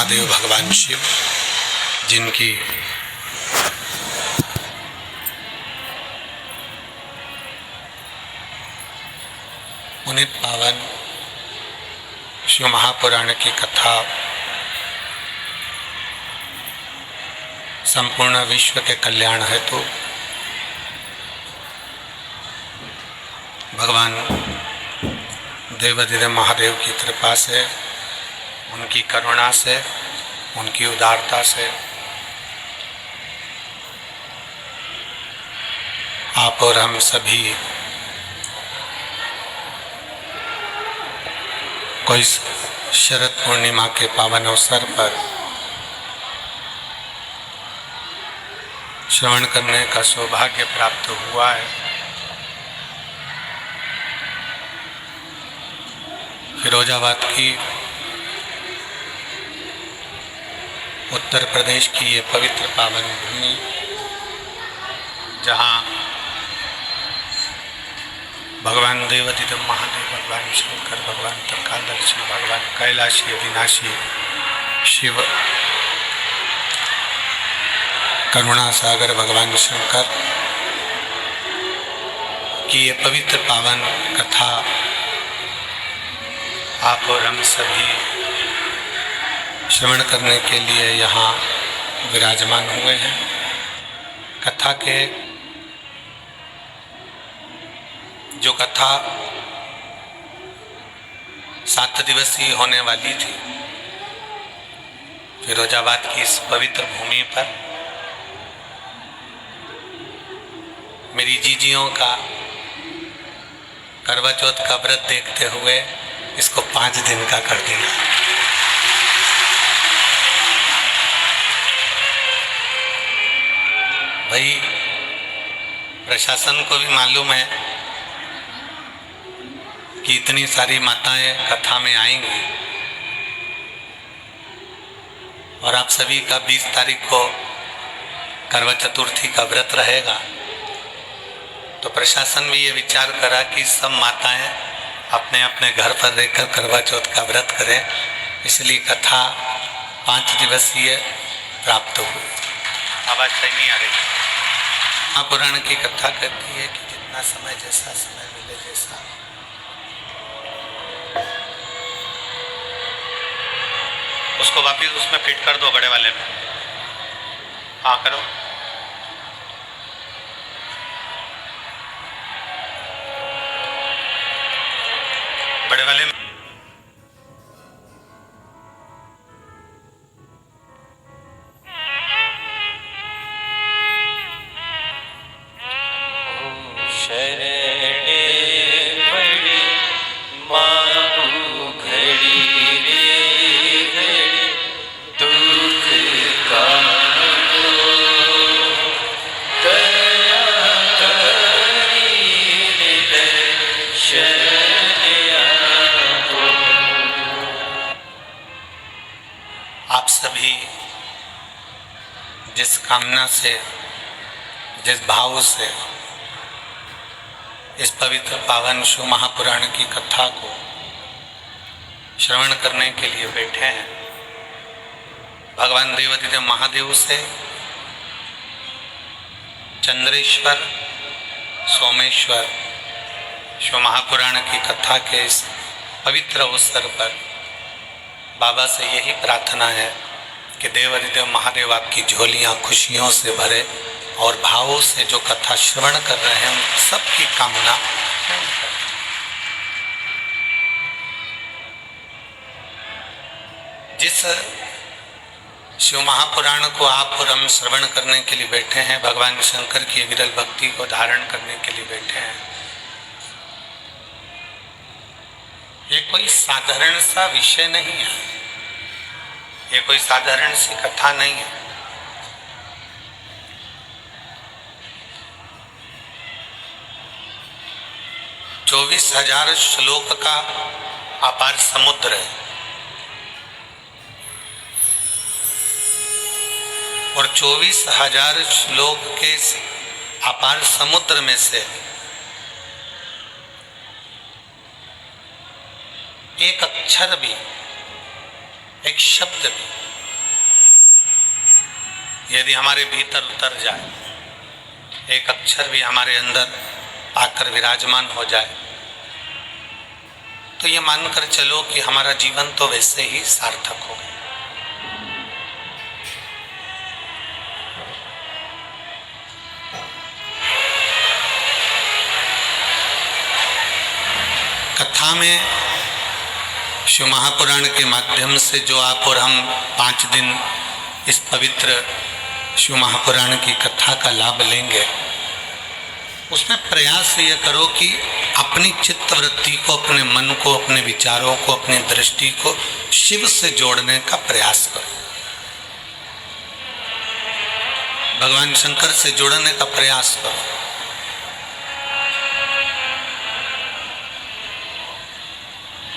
महादेव भगवान शिव, जिनकी पुनीत पावन शिव महापुराण की कथा संपूर्ण विश्व के कल्याण हेतु भगवान देवाधिदेव महादेव की कृपा से, उनकी करुणा से, उनकी उदारता से आप और हम सभी कोई शरद पूर्णिमा के पावन अवसर पर श्रवण करने का सौभाग्य प्राप्त हुआ है। फिरोजाबाद की उत्तर प्रदेश की ये पवित्र पावन भूमि, जहाँ भगवान देवाधिदेव महादेव, भगवान शंकर, भगवान त्रिकालदर्शी, भगवान कैलाशी अविनाशी शिव, करुणा सागर भगवान शंकर की ये पवित्र पावन कथा आप और हम सभी श्रवण करने के लिए यहाँ विराजमान हुए हैं। कथा के जो कथा 7 दिवसीय होने वाली थी, फिरोजाबाद की इस पवित्र भूमि पर मेरी जीजियों का करवा चौथ का व्रत देखते हुए इसको 5 दिन का कर दिया। भाई, प्रशासन को भी मालूम है कि इतनी सारी माताएं कथा में आएंगी और आप सभी का 20 तारीख को करवा चतुर्थी का व्रत रहेगा, तो प्रशासन भी ये विचार करा कि सब माताएं अपने अपने घर पर रहकर करवा चौथ का व्रत करें, इसलिए कथा 5 दिवसीय प्राप्त हुई। आवाज सही नहीं आ रही। महापुराण की कथा कहती है कि जितना समय, जैसा समय मिले, जैसा उसको वापिस उसमें फिट कर दो, बड़े वाले में। हाँ करो। बड़े वाले में आप सभी जिस कामना से, जिस भाव से इस पवित्र पावन शिव महापुराण की कथा को श्रवण करने के लिए बैठे हैं, भगवान देवाधिदेव महादेव से चंद्रेश्वर, सोमेश्वर शिव महापुराण की कथा के इस पवित्र अवसर पर बाबा से यही प्रार्थना है कि देवाधिदेव महादेव आपकी झोलियां खुशियों से भरे और भावों से जो कथा श्रवण कर रहे हैं उन सबकी कामना। जिस शिव महापुराण को आप और हम श्रवण करने के लिए बैठे हैं, भगवान शंकर की विरल भक्ति को धारण करने के लिए बैठे हैं, ये कोई साधारण सा विषय नहीं है, ये कोई साधारण सी कथा नहीं है। चौबीस 24,000 श्लोक का अपार समुद्र है और 24,000 श्लोक के अपार समुद्र में से एक अक्षर भी, एक शब्द भी यदि हमारे भीतर उतर जाए, एक अक्षर भी हमारे अंदर आकर विराजमान हो जाए, तो ये मानकर चलो कि हमारा जीवन तो वैसे ही सार्थक हो गया। कथा में शिव महापुराण के माध्यम से जो आप और हम 5 दिन इस पवित्र शिव महापुराण की कथा का लाभ लेंगे, उसमें प्रयास ये करो कि अपनी चित्त वृत्ति को, अपने मन को, अपने विचारों को, अपनी दृष्टि को शिव से जोड़ने का प्रयास करो, भगवान शंकर से जोड़ने का प्रयास करो।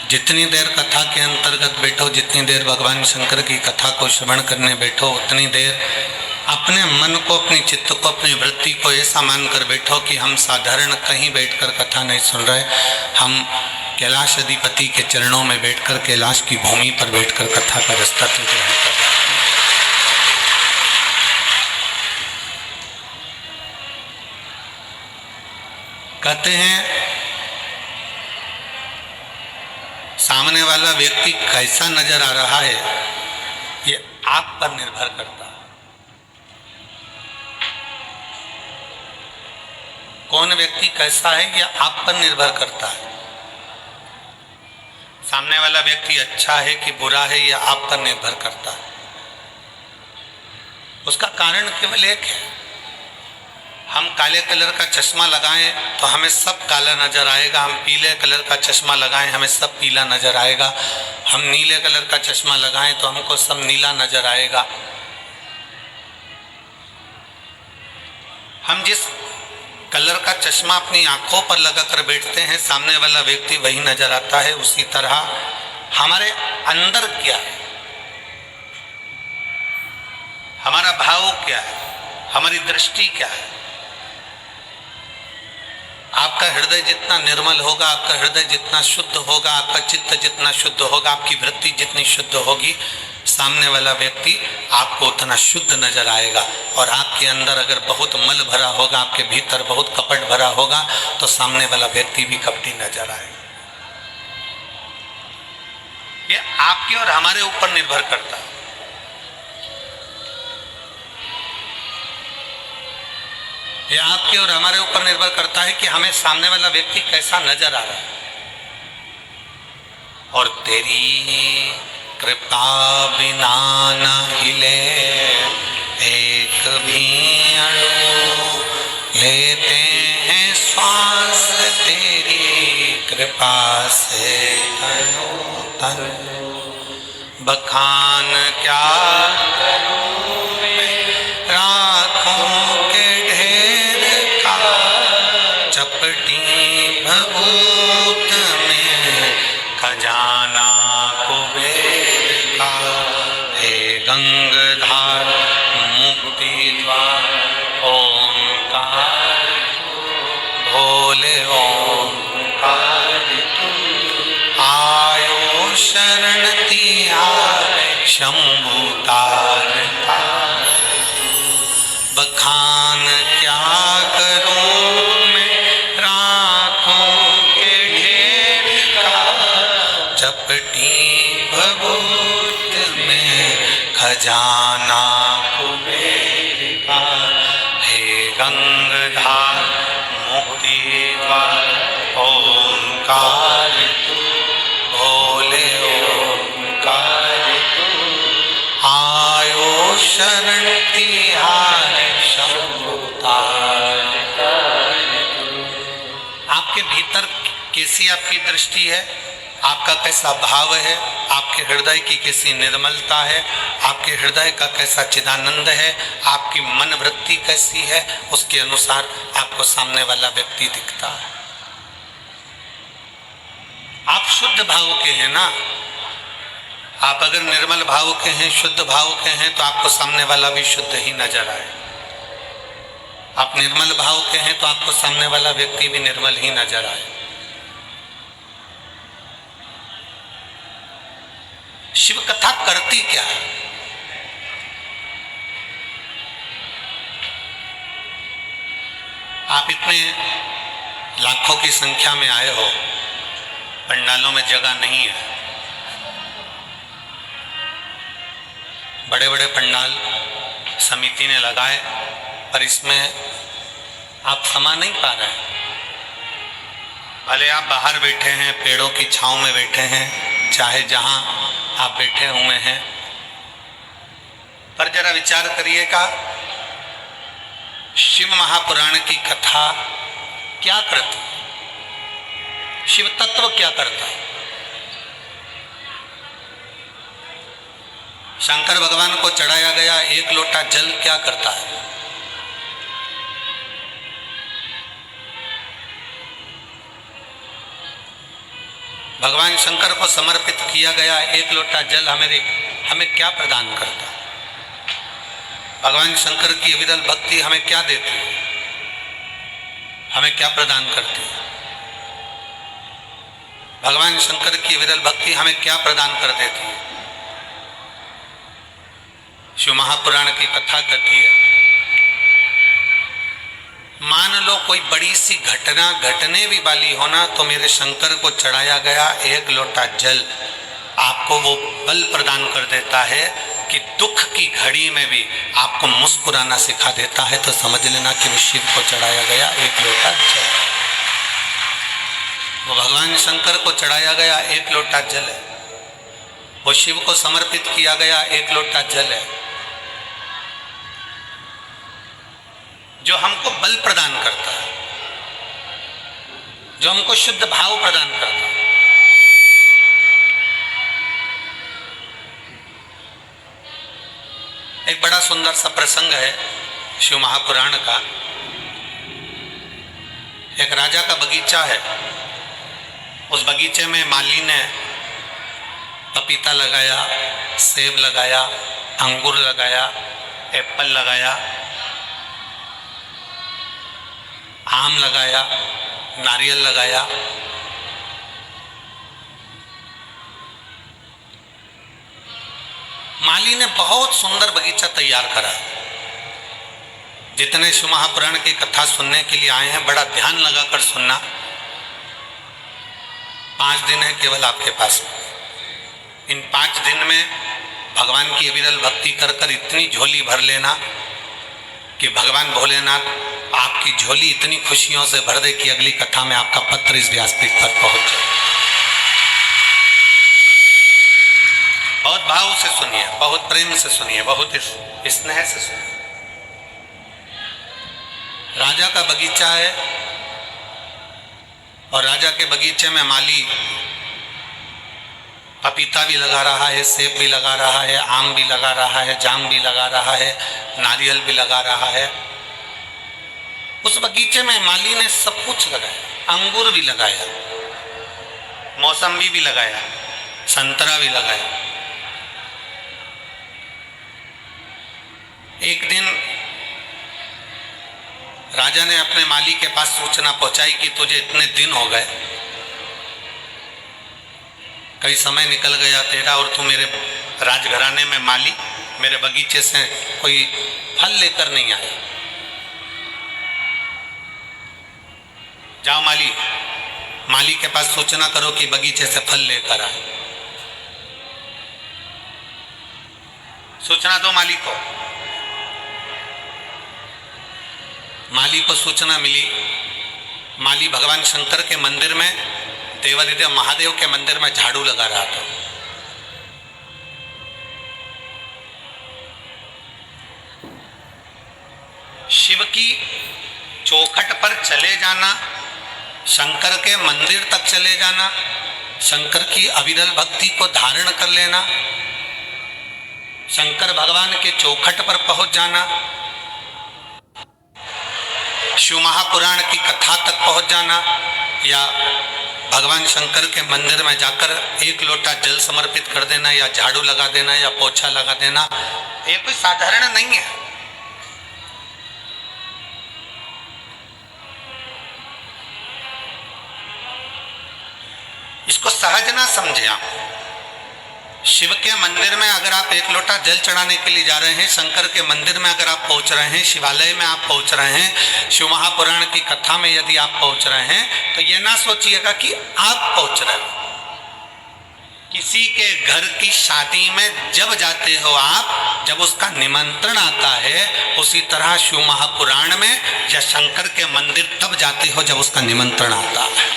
जितनी देर कथा के अंतर्गत बैठो, जितनी देर भगवान शंकर की कथा को श्रवण करने बैठो, उतनी देर अपने मन को, अपनी चित्त को, अपनी वृत्ति को ऐसा मानकर बैठो कि हम साधारण कहीं बैठकर कथा नहीं सुन रहे, हम कैलाश अधिपति के चरणों में बैठकर, कैलाश की भूमि पर बैठकर कथा का रास्ता ग्रहण कर रहे हैं। कहते हैं सामने वाला व्यक्ति कैसा नजर आ रहा है ये आप पर निर्भर करता है। कौन व्यक्ति कैसा है यह आप पर निर्भर करता है। सामने वाला व्यक्ति अच्छा है कि बुरा है यह आप पर निर्भर करता है। उसका कारण केवल एक है, हम काले कलर का चश्मा लगाएं तो हमें सब काला नजर आएगा, हम पीले कलर का चश्मा लगाएं हमें सब पीला नजर आएगा, हम नीले कलर का चश्मा लगाएं तो हमको सब नीला नजर आएगा। हम जिस कलर का चश्मा अपनी आंखों पर लगाकर बैठते हैं, सामने वाला व्यक्ति वही नजर आता है। उसी तरह हमारे अंदर क्या है, हमारा भाव क्या है, हमारी दृष्टि क्या है। आपका हृदय जितना निर्मल होगा, आपका हृदय जितना शुद्ध होगा, आपका चित्त जितना शुद्ध होगा, आपकी वृत्ति जितनी शुद्ध होगी, सामने वाला व्यक्ति आपको उतना शुद्ध नजर आएगा। और आपके अंदर अगर बहुत मल भरा होगा, आपके भीतर बहुत कपट भरा होगा, तो सामने वाला व्यक्ति भी कपटी नजर आएगा। ये आपके और हमारे ऊपर निर्भर करता है। ये आपके और हमारे ऊपर निर्भर करता है कि हमें सामने वाला व्यक्ति कैसा नजर आ रहा है। और तेरी कृपा बिना न हिले एक भी अणु, लेते हैं श्वास तेरी कृपा से तनो तन। बखान क्या करूं मैं राखों के ढेर का, चपटी भभूत में खजाना कुबेर का। हे गंगाधार मुक्ति द्वार ओंकार, भोले ओंकार आयो शरण तिहार शंभु तारता। बखान क्या करूं मैं राखों के ढेर का, चपटी भभूत में खजाना कुबेर का। हे गंगाधार मुक्ति द्वार ओंकार तू, भोले ओंकार तू आयो शरण तिहार शंभु तारता। आपके भीतर कैसी आपकी दृष्टि है, आपका कैसा भाव है, आपके हृदय की कैसी निर्मलता है, आपके हृदय का कैसा चिदानंद है, आपकी मन वृत्ति कैसी है, उसके अनुसार आपको सामने वाला व्यक्ति दिखता है। आप शुद्ध भाव के हैं ना, आप अगर निर्मल भाव के हैं, शुद्ध भाव के हैं, तो आपको सामने वाला भी शुद्ध ही नजर आए। आप निर्मल भाव के हैं तो आपको सामने वाला व्यक्ति भी निर्मल ही नजर आए। शिव कथा करती क्या है? आप इतने लाखों की संख्या में आए हो, पंडालों में जगह नहीं है। बड़े बड़े पंडाल समिति ने लगाए, पर इसमें आप समा नहीं पा रहे हैं। भले आप बाहर बैठे हैं, पेड़ों की छांव में बैठे हैं, चाहे जहां आप बैठे हुए हैं, पर जरा विचार करिएगा, शिव महापुराण की कथा क्या करती, शिव तत्व क्या करता है। शंकर भगवान को चढ़ाया गया एक लोटा जल क्या करता है। भगवान शंकर को समर्पित किया गया एक लोटा जल हमें क्या प्रदान करता है। भगवान शंकर की अविरल भक्ति हमें क्या देती है, हमें क्या प्रदान करती है। भगवान शंकर की अविरल भक्ति हमें क्या प्रदान कर देती है। शिव महापुराण की कथा कहती है, मान लो कोई बड़ी सी घटना घटने भी वाली होना, तो मेरे शंकर को चढ़ाया गया एक लोटा जल आपको वो बल प्रदान कर देता है कि दुख की घड़ी में भी आपको मुस्कुराना सिखा देता है। तो समझ लेना कि वो शिव को चढ़ाया गया एक लोटा जल, वो भगवान शंकर को चढ़ाया गया एक लोटा जल है, वो शिव को समर्पित किया गया एक लोटा जल है, जो हमको बल प्रदान करता है, जो हमको शुद्ध भाव प्रदान करता है। एक बड़ा सुंदर सा प्रसंग है शिव महापुराण का। एक राजा का बगीचा है, उस बगीचे में माली ने पपीता लगाया, सेब लगाया, अंगूर लगाया, एप्पल लगाया, आम लगाया, नारियल लगाया। माली ने बहुत सुंदर बगीचा तैयार करा। जितने शिव महापुराण की कथा सुनने के लिए आए हैं, बड़ा ध्यान लगाकर सुनना। 5 दिन है केवल आपके पास। इन 5 दिन में भगवान की अविरल भक्ति कर कर इतनी झोली भर लेना कि भगवान भोलेनाथ आपकी झोली इतनी खुशियों से भर दे कि अगली कथा में आपका पत्र इस व्यासपीठ तक पहुंच जाए। बहुत भाव से सुनिए, बहुत प्रेम से सुनिए, बहुत स्नेह से सुनिए। राजा का बगीचा है और राजा के बगीचे में माली पपीता भी लगा रहा है, सेब भी लगा रहा है, आम भी लगा रहा है, जाम भी लगा रहा है, नारियल भी लगा रहा है। उस बगीचे में माली ने सब कुछ लगाया, अंगूर भी लगाया, मौसम्बी भी लगाया, संतरा भी लगाया। एक दिन राजा ने अपने माली के पास सूचना पहुंचाई कि तुझे इतने दिन हो गए, कई समय निकल गया तेरा और तू मेरे राजघराने में माली मेरे बगीचे से कोई फल लेकर नहीं आया। जाओ माली के पास सूचना करो कि बगीचे से फल लेकर आए। सूचना दो माली को। माली को सूचना मिली, माली भगवान शंकर के मंदिर में, देवादिदेव महादेव के मंदिर में झाड़ू लगा रहा था। शिव की चौखट पर चले जाना, शंकर के मंदिर तक चले जाना, शंकर की अविरल भक्ति को धारण कर लेना, शंकर भगवान के चौखट पर पहुंच जाना, शिव महापुराण की कथा तक पहुंच जाना, या भगवान शंकर के मंदिर में जाकर एक लोटा जल समर्पित कर देना, या झाड़ू लगा देना, या पोछा लगा देना, ये कोई साधारण नहीं है। इसको सहज ना समझे आप। शिव के मंदिर में अगर आप एक लोटा जल चढ़ाने के लिए जा रहे हैं, शंकर के मंदिर में अगर आप पहुंच रहे हैं, शिवालय में आप पहुंच रहे हैं, शिव महापुराण की कथा में यदि आप पहुंच रहे हैं, तो ये ना सोचिएगा कि आप पहुंच रहे हो। किसी के घर की शादी में जब जाते हो आप, जब उसका निमंत्रण आता है, उसी तरह शिव महापुराण में या शंकर के मंदिर तब जाते हो जब उसका निमंत्रण आता है।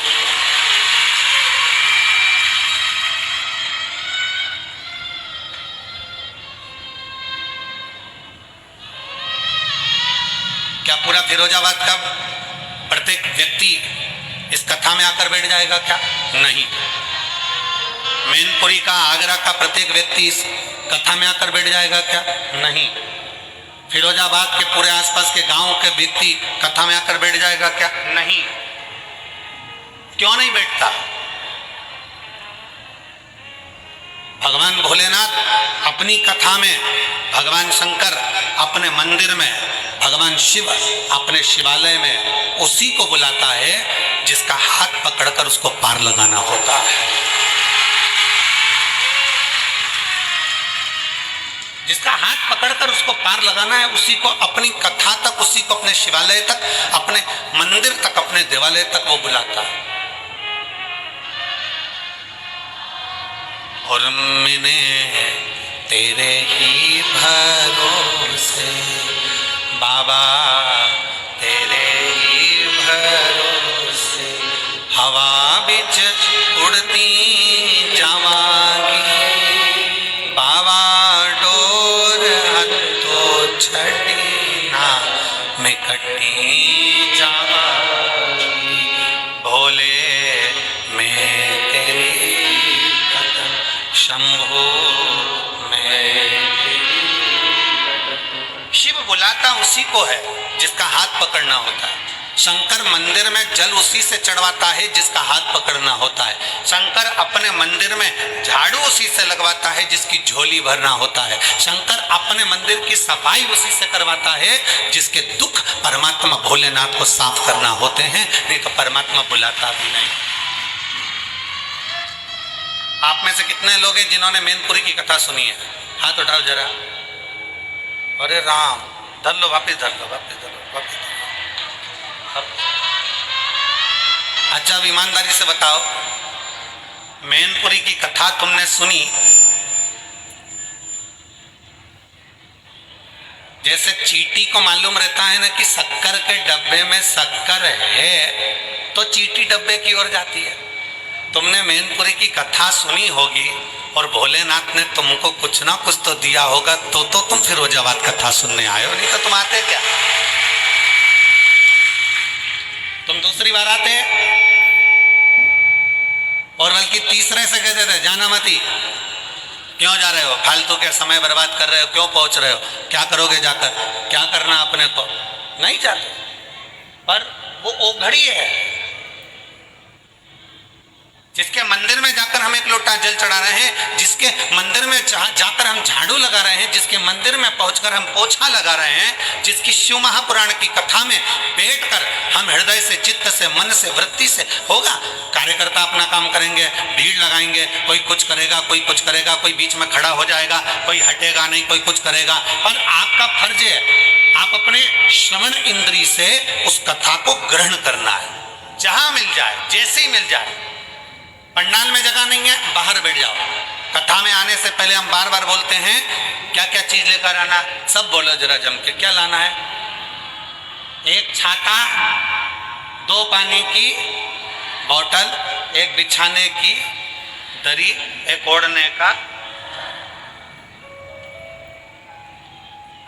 क्या पूरा फिरोजाबाद का प्रत्येक व्यक्ति इस कथा में आकर बैठ जाएगा? क्या नहीं। मैनपुरी का, आगरा का प्रत्येक व्यक्ति इस कथा में आकर बैठ जाएगा? क्या नहीं। फिरोजाबाद के पूरे आसपास के गांव के व्यक्ति कथा में आकर बैठ जाएगा? क्या नहीं। क्यों नहीं बैठता? भगवान भोलेनाथ अपनी कथा में, भगवान शंकर अपने मंदिर में, भगवान शिव अपने शिवालय में उसी को बुलाता है जिसका हाथ पकड़कर उसको पार लगाना होता है। जिसका हाथ पकड़कर उसको पार लगाना है, उसी को अपनी कथा तक, उसी को अपने शिवालय तक, अपने मंदिर तक, अपने देवालय तक वो बुलाता है। और मैंने तेरे ही भरोसे बाबा, तेरे ही भरोसे हवा बिच उड़ती जावांगी बाबा, डोर हथों छड़ी ना मैं कटी जावांगी भोले, मैं तेरी शंभो, शिव बुलाता उसी को है जिसका हाथ पकड़ना होता है। शंकर मंदिर में जल उसी से चढ़वाता है जिसका हाथ पकड़ना होता है। शंकर अपने मंदिर में झाड़ू उसी से लगवाता है जिसकी झोली भरना होता है। शंकर अपने मंदिर की सफाई उसी से करवाता है जिसके दुख परमात्मा भोलेनाथ को साफ करना होते हैं, नहीं तो परमात्मा बुलाता भी नहीं। आप में से कितने लोग हैं जिन्होंने मैनपुरी की कथा सुनी है? हाथ उठाओ जरा। अरे राम, धर लो, वापिस धर लो, वापिस धर लो, वापिस धर लो। अच्छा, अब ईमानदारी से बताओ, मैनपुरी की कथा तुमने सुनी, जैसे चींटी को मालूम रहता है ना कि शक्कर के डब्बे में शक्कर है, तो चींटी डब्बे की ओर जाती है। तुमने मैनपुरी की कथा सुनी होगी और भोलेनाथ ने तुमको कुछ ना कुछ तो दिया होगा, तो तुम फिरोजाबाद कथा सुनने आए हो, नहीं तो तुम आते क्या? तुम दूसरी बार आते और बल्कि तीसरे से कहते थे जाना मती, क्यों जा रहे हो, फालतू के समय बर्बाद कर रहे हो, क्यों पहुंच रहे हो, क्या करोगे जाकर, क्या करना अपने को, नहीं जाते। पर वो ओघड़ी है जिसके मंदिर में जाकर हम एक लोटा जल चढ़ा रहे हैं, जिसके मंदिर में जाकर हम झाड़ू लगा रहे हैं, जिसके मंदिर में पहुंचकर हम पोछा लगा रहे हैं, जिसकी शिव महापुराण की कथा में बैठकर हम हृदय से, चित्त से, मन से, वृत्ति से होगा। कार्यकर्ता अपना काम करेंगे, भीड़ लगाएंगे, कोई कुछ करेगा, कोई कुछ करेगा, कोई बीच में खड़ा हो जाएगा, कोई हटेगा नहीं, कोई कुछ करेगा। और आपका फर्ज है, आप अपने श्रवण इंद्री से उस कथा को ग्रहण करना है, जहां मिल जाए, जैसे ही मिल जाए। पंडाल में जगह नहीं है, बाहर बैठ जाओ। कथा में आने से पहले हम बार बार बोलते हैं क्या क्या चीज लेकर आना, सब बोलो जरा जम के। क्या लाना है? एक छाता, 2 पानी की बोतल, एक बिछाने की दरी, एक ओढ़ने का।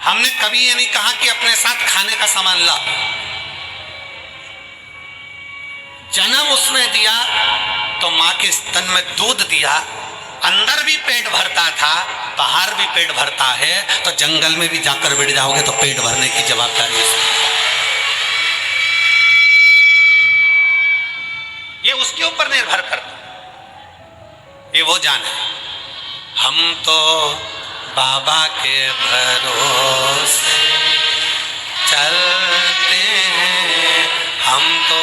हमने कभी ये नहीं कहा कि अपने साथ खाने का सामान ला। जन्म उसने दिया तो मां के स्तन में दूध दिया, अंदर भी पेट भरता था, बाहर भी पेट भरता है, तो जंगल में भी जाकर बैठ जाओगे तो पेट भरने की जवाबदारी है। ये उसके ऊपर निर्भर करता, ये वो जाने। हम तो बाबा के भरोसे चलते हैं, हम तो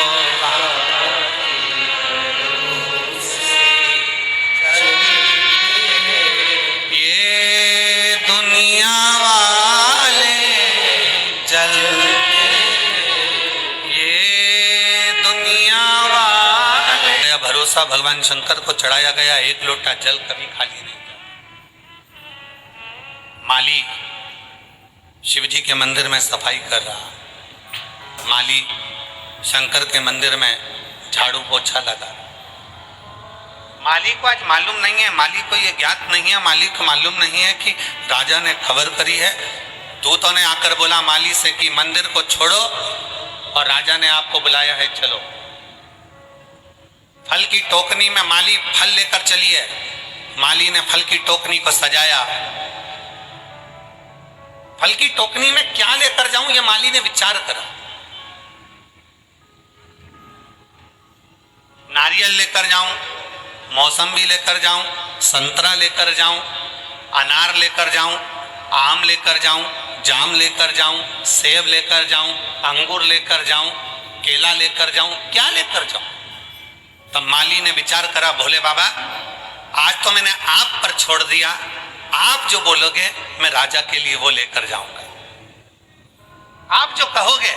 कलसा भगवान शंकर को चढ़ाया गया, एक लोटा जल कभी खाली नहीं था। माली शिवजी के मंदिर में सफाई कर रहा, माली शंकर के मंदिर में झाड़ू पोछा लगा। माली को आज मालूम नहीं है, माली को ये ज्ञात नहीं है, माली को मालूम नहीं है कि राजा ने खबर करी है। दूतों ने आकर बोला माली से कि मंदिर को छोड़ो और राजा ने आपको बुलाया है, चलो। फल की टोकनी में माली फल लेकर चली है। माली ने फल की टोकनी को सजाया। फल की टोकनी में क्या लेकर जाऊं, ये माली ने विचार करा। नारियल लेकर जाऊं, मौसम्बी लेकर जाऊं, संतरा लेकर जाऊं, अनार लेकर जाऊं, आम लेकर जाऊं, जाम लेकर जाऊं, सेब लेकर जाऊं, अंगूर लेकर जाऊं, केला लेकर जाऊं, क्या लेकर जाऊं? तब माली ने विचार करा, भोले बाबा आज तो मैंने आप पर छोड़ दिया, आप जो बोलोगे मैं राजा के लिए वो लेकर जाऊंगा, आप जो कहोगे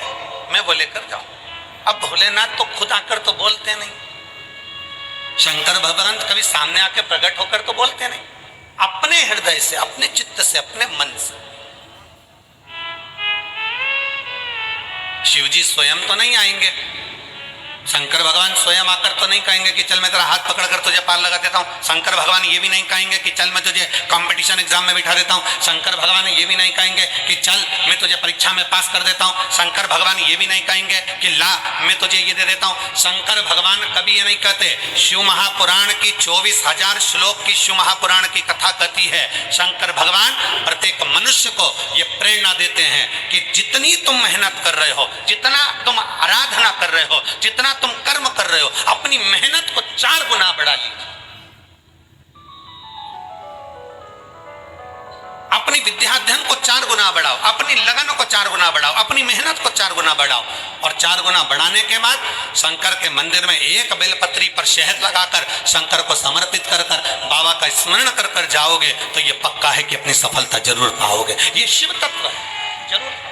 मैं वो लेकर जाऊंगा। अब भोलेनाथ तो खुद आकर तो बोलते नहीं, शंकर भगवान कभी सामने आके प्रकट होकर तो बोलते नहीं, अपने हृदय से, अपने चित्त से, अपने मन से। शिवजी स्वयं तो नहीं आएंगे, शंकर भगवान स्वयं आकर तो नहीं कहेंगे कि चल मैं तेरा हाथ पकड़कर तुझे पार लगा देता हूँ। शंकर भगवान ये भी नहीं कहेंगे कि चल मैं तुझे कंपटीशन एग्जाम में बिठा देता हूँ। शंकर भगवान ये भी नहीं कहेंगे कि चल मैं तुझे परीक्षा में पास कर देता हूँ। शंकर भगवान ये भी नहीं कहेंगे कि ला मैं तुझे ये दे देता हूँ। शंकर भगवान कभी ये नहीं कहते। शिव महापुराण की 24,000 श्लोक की शिव महापुराण की कथा कहती है, शंकर भगवान प्रत्येक मनुष्य को ये प्रेरणा देते हैं कि जितनी तुम मेहनत कर रहे हो, जितना तुम आराधना कर रहे हो, जितना तुम कर्म कर रहे हो, अपनी मेहनत को 4 गुना बढ़ा लीजिए, अपनी विद्याध्ययन को 4 गुना बढ़ाओ, अपनी लगन को 4 गुना बढ़ाओ, अपनी मेहनत को 4 गुना बढ़ाओ। और 4 गुना बढ़ाने के बाद शंकर के मंदिर में एक बेलपत्री पर शहद लगाकर शंकर को समर्पित कर बाबा का स्मरण कर कर जाओगे तो ये पक्का है कि अपनी सफलता जरूर पाओगे। ये शिव तत्व है, जरूर।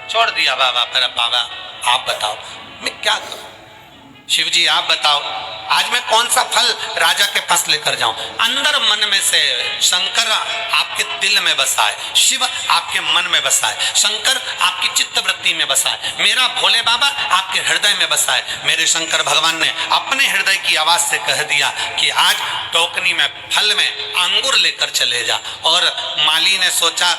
छोड़ दिया बाबा, पर बाबा आप बताओ मैं क्या करूं? शिव जी आप बताओ आज मैं कौन सा फल राजा के पास लेकर जाऊं? अंदर मन में से शंकर आपके दिल में बसा है, शिव आपके मन में बसा है, शंकर आपकी चित्त वृत्ति में बसा है, मेरा भोले बाबा आपके हृदय में बसा है। मेरे शंकर भगवान ने अपने हृदय की आवाज से कह दिया कि आज टोकनी में फल में अंगूर लेकर चले जा। और माली ने सोचा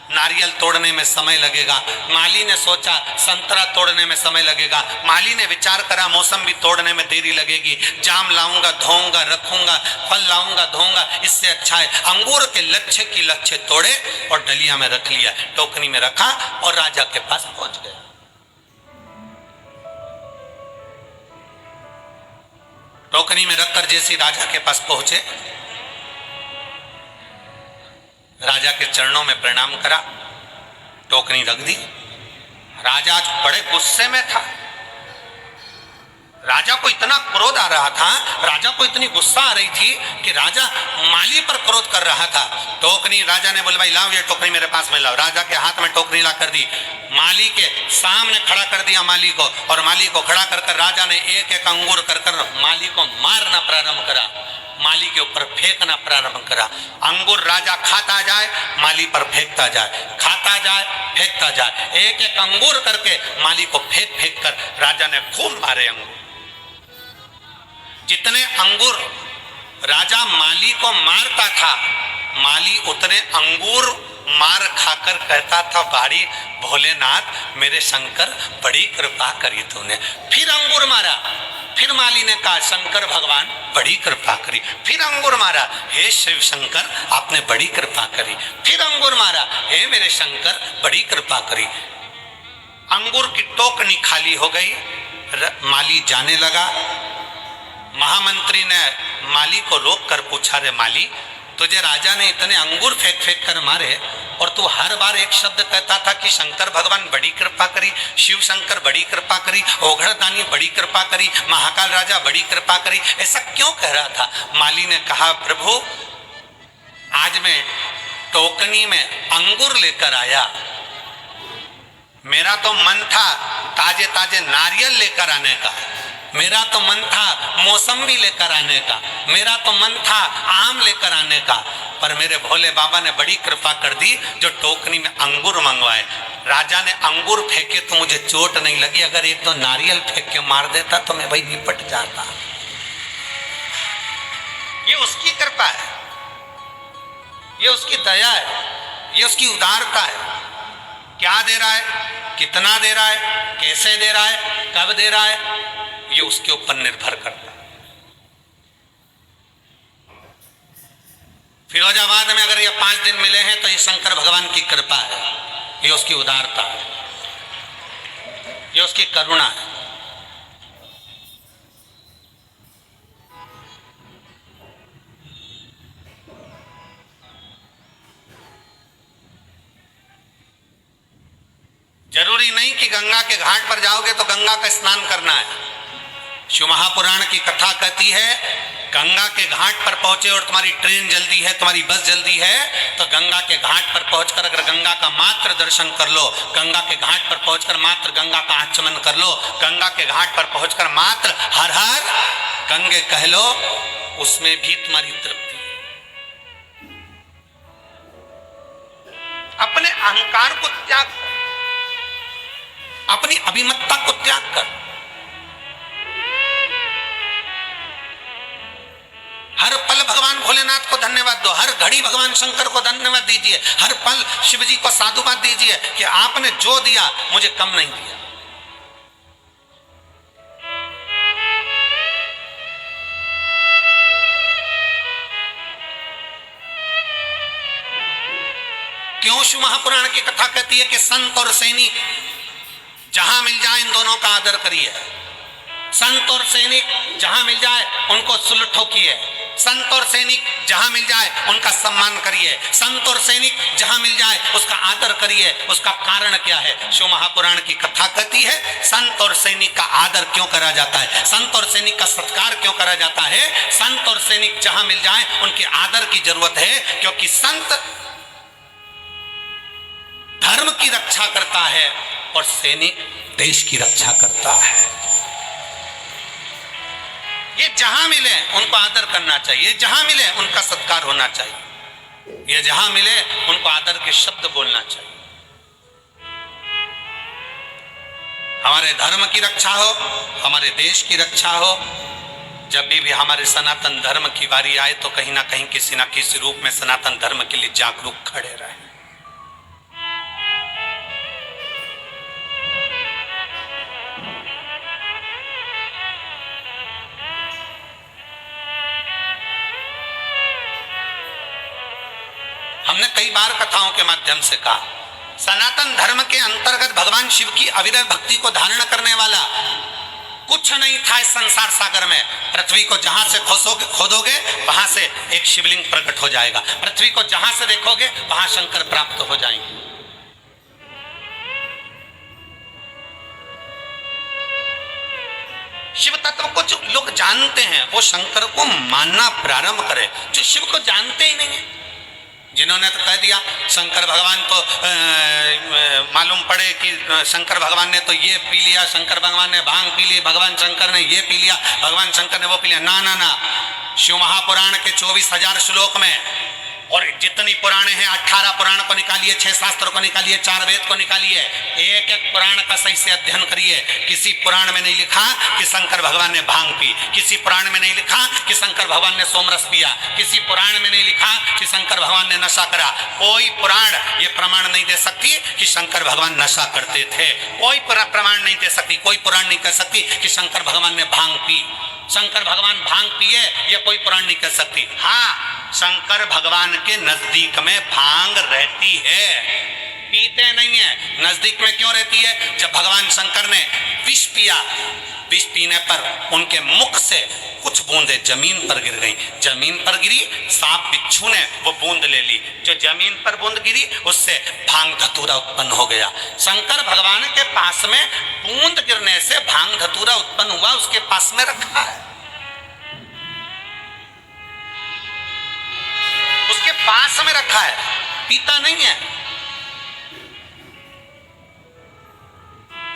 नारियल तोड़ने में समय लगेगा, माली ने सोचा संतरा तोड़ने में समय लगेगा, माली ने विचार करा मौसम्बी तोड़ने में देरी लगेगी, जाम लाऊंगा धोऊंगा रखूंगा, फल लाऊंगा धोऊंगा, इससे अच्छा है अंगूर के लच्छे की लच्छे तोड़े और डलिया में रख लिया, टोकनी में रखा और राजा के पास पहुंच गया। टोकनी में रखकर जैसे राजा के पास पहुंचे, राजा के चरणों में प्रणाम करा, टोकनी रख दी। राजा आज बड़े गुस्से में था, राजा को इतना क्रोध आ रहा था, राजा को इतनी गुस्सा आ रही थी कि राजा माली पर क्रोध कर रहा था। टोकनी राजा ने बोला भाई लाओ ये टोकनी मेरे पास में लाओ। राजा के हाथ में टोकनी ला कर दी, माली के सामने खड़ा कर दिया माली को, और माली को खड़ा कर कर राजा ने एक एक अंगूर कर कर माली को मारना प्रारंभ करा, माली के ऊपर फेंकना प्रारंभ करा। अंगूर राजा खाता जाए माली पर फेंकता जाए, खाता जाए फेंकता जाए, एक एक अंगूर करके माली को फेंक फेंक कर राजा ने खूब मारे अंगूर। जितने अंगूर राजा माली को मारता था, माली उतने अंगूर मार खाकर कहता था बाड़ी भोलेनाथ मेरे शंकर बड़ी कृपा करी तूने। फिर अंगूर मारा, फिर माली ने कहा शंकर भगवान बड़ी कृपा करी, फिर अंगूर मारा, हे शिव शंकर आपने बड़ी कृपा करी, फिर अंगूर मारा, हे मेरे शंकर बड़ी कृपा करी। अंगूर की टोकनी खाली हो गई, माली जाने लगा। महामंत्री ने माली को रोक कर पूछा, रे माली तुझे राजा ने इतने अंगूर फेंक फेंक कर मारे और तू हर बार एक शब्द कहता था कि शंकर भगवान बड़ी कृपा करी, शिव शंकर बड़ी कृपा करी, ओघड़दानी बड़ी कृपा करी, महाकाल राजा बड़ी कृपा करी, ऐसा क्यों कह रहा था? माली ने कहा प्रभु आज मैं टोकनी में अंगूर लेकर आया, मेरा तो मन था ताजे ताजे नारियल लेकर आने का, मेरा तो मन था मौसम्बी लेकर आने का, मेरा तो मन था आम लेकर आने का, पर मेरे भोले बाबा ने बड़ी कृपा कर दी जो टोकनी में अंगूर मंगवाए। राजा ने अंगूर फेंके तो मुझे चोट नहीं लगी, अगर एक तो नारियल फेंक के मार देता तो मैं भाई निपट जाता। ये उसकी कृपा है, ये उसकी दया है, ये उसकी उदारता है। क्या दे रहा है, कितना दे रहा है, कैसे दे रहा है, कब दे रहा है, ये उसके ऊपर निर्भर करता है। फिरोजाबाद में अगर ये 5 दिन मिले हैं तो ये शंकर भगवान की कृपा है, ये उसकी उदारता है, ये उसकी करुणा है। जरूरी नहीं कि गंगा के घाट पर जाओगे तो गंगा का स्नान करना है। शिव महापुराण की कथा कहती है गंगा के घाट पर पहुंचे और तुम्हारी ट्रेन जल्दी है, तुम्हारी बस जल्दी है, तो गंगा के घाट पर पहुंचकर अगर गंगा का मात्र दर्शन कर लो, गंगा के घाट पर पहुंचकर मात्र गंगा का आचमन कर लो, गंगा के घाट पर पहुंचकर मात्र हर हर गंगे कह लो, उसमें भी तुम्हारी तृप्ति। अपने अहंकार को त्याग कर, अपनी अभिमतता को त्याग कर, हर पल भगवान भोलेनाथ को धन्यवाद दो, हर घड़ी भगवान शंकर को धन्यवाद दीजिए, हर पल शिव जी को साधुवाद दीजिए कि आपने जो दिया मुझे कम नहीं दिया। क्यों शिव महापुराण की कथा कहती है कि संत और सैनिक जहां मिल जाए इन दोनों का आदर करिए। संत और सैनिक जहां मिल जाए उनको सुलह ठोकिए, संत और सैनिक जहां मिल जाए उनका सम्मान करिए, संत और सैनिक जहां मिल जाए उसका आदर करिए। उसका कारण क्या है? शिव महापुराण की कथा कहती है संत और सैनिक का आदर क्यों करा जाता है, संत और सैनिक का सत्कार क्यों करा जाता है। संत और सैनिक जहां मिल जाए उनके आदर की जरूरत है, क्योंकि संत धर्म की रक्षा करता है और सैनिक देश की रक्षा करता है। ये जहां मिले उनको आदर करना चाहिए, जहां मिले उनका सत्कार होना चाहिए, ये जहां मिले उनको आदर के शब्द बोलना चाहिए। हमारे धर्म की रक्षा हो, हमारे देश की रक्षा हो, जब भी हमारे सनातन धर्म की बारी आए तो कहीं ना कहीं किसी ना किसी रूप में सनातन धर्म के लिए जागरूक खड़े रहे। हमने कई बार कथाओं के माध्यम से कहा सनातन धर्म के अंतर्गत भगवान शिव की अविरल भक्ति को धारण करने वाला कुछ नहीं था इस संसार सागर में। पृथ्वी को जहां से खोदोगे वहां से एक शिवलिंग प्रकट हो जाएगा, पृथ्वी को जहां से देखोगे वहां शंकर प्राप्त हो जाएंगे। शिव तत्व को जो लोग जानते हैं वो शंकर को मानना प्रारंभ करें, जो शिव को जानते ही नहीं है, जिन्होंने तो कह दिया शंकर भगवान को मालूम पड़े कि शंकर भगवान ने तो ये पी लिया, शंकर भगवान ने भांग पी ली, भगवान शंकर ने ये पी लिया, भगवान शंकर ने वो पी लिया। ना ना ना, शिव महापुराण के 24,000 श्लोक में और जितनी पुराणे हैं 18 पुराण को निकालिए, 6 शास्त्र को निकालिए, 4 वेद को निकालिए, एक एक पुराण का सही से अध्ययन करिए। किसी पुराण में नहीं लिखा कि शंकर भगवान ने भांग पी, किसी पुराण में नहीं लिखा कि शंकर भगवान ने सोमरस पिया, किसी पुराण में नहीं लिखा कि शंकर भगवान ने नशा करा। कोई पुराण ये प्रमाण नहीं दे सकती कि शंकर भगवान नशा करते थे, कोई प्रमाण नहीं दे सकती, कोई पुराण नहीं कह सकती कि शंकर भगवान ने भांग पी, शंकर भगवान भांग पिए, ये कोई पुराण नहीं कह सकती। हाँ, शंकर भगवान के नजदीक में भांग रहती है, पीते नहीं है। नजदीक में क्यों रहती है? जब भगवान शंकर ने विष पिया, विष पीने पर उनके मुख से कुछ बूंदें जमीन पर गिर गई, जमीन पर गिरी, सांप बिच्छू ने वो बूंद ले ली, जो जमीन पर बूंद गिरी उससे भांग धतूरा उत्पन्न हो गया। शंकर भगवान के पास में बूंद गिरने से भांग धतूरा उत्पन्न हुआ, उसके पास में रखा है, उसके पास में रखा है, पीता नहीं है।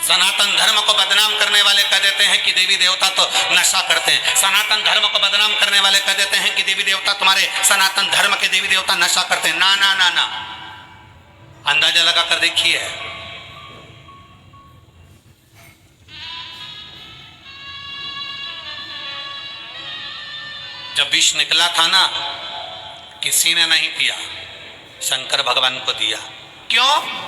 सनातन धर्म को बदनाम करने वाले कह देते हैं कि देवी देवता तो नशा करते हैं। सनातन धर्म को बदनाम करने वाले कह देते हैं कि देवी देवता, तुम्हारे सनातन धर्म के देवी देवता नशा करते हैं। ना ना ना ना, अंदाजा लगा कर देखिए। जब विष निकला था ना, किसी ने नहीं पिया, शंकर भगवान को दिया। क्यों?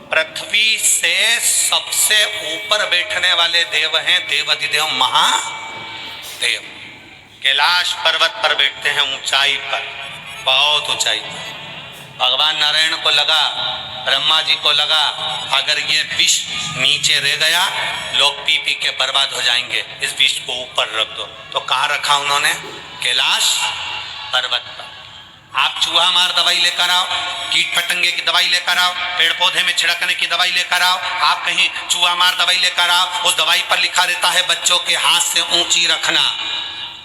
पृथ्वी से सबसे ऊपर बैठने वाले देव हैं देवाधिदेव महादेव। कैलाश पर्वत पर बैठते हैं, ऊंचाई पर, बहुत ऊंचाई पर। भगवान नारायण को लगा, ब्रह्मा जी को लगा, अगर ये विष नीचे रह गया, लोग पी पी के बर्बाद हो जाएंगे, इस विष को ऊपर रख दो। तो कहाँ रखा उन्होंने? कैलाश पर्वत पर। आप चूहा मार दवाई लेकर आओ, कीट पतंगे की दवाई लेकर आओ, पेड़ पौधे में छिड़कने की दवाई लेकर आओ, आप कहीं चूहा मार दवाई लेकर आओ, उस दवाई पर लिखा रहता है बच्चों के हाथ से ऊंची रखना।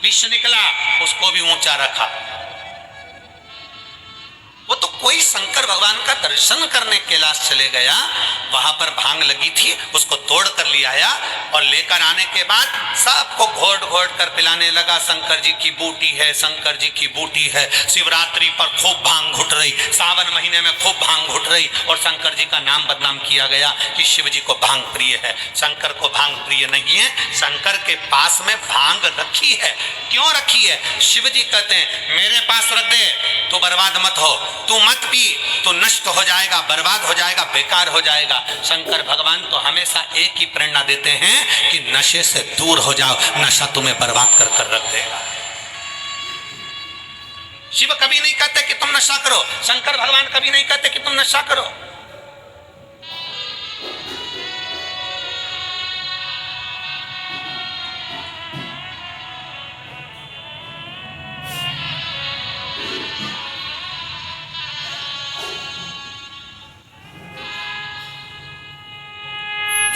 विष निकला, उसको भी ऊंचा रखा। वो तो कोई शंकर भगवान का दर्शन करने कैलाश चले गया, वहां पर भांग लगी थी, उसको तोड़ कर ले आया और लेकर आने के बाद सबको घोट घोट कर पिलाने लगा। शंकर जी की बूटी है, शंकर जी की बूटी है। शिवरात्रि पर खूब भांग घुट रही, सावन महीने में खूब भांग घुट रही, और शंकर जी का नाम बदनाम किया गया कि शिव जी को भांग प्रिय है। शंकर को भांग प्रिय नहीं है। शंकर के पास में भांग रखी है। क्यों रखी है? शिव जी कहते हैं मेरे पास रख दे, तो बर्बाद मत हो, तू मत पी तो नष्ट हो जाएगा, बर्बाद हो जाएगा, बेकार हो जाएगा। शंकर भगवान तो हमेशा एक ही प्रेरणा देते हैं कि नशे से दूर हो जाओ, नशा तुम्हें बर्बाद कर कर रख देगा। शिव कभी नहीं कहते कि तुम नशा करो, शंकर भगवान कभी नहीं कहते कि तुम नशा करो।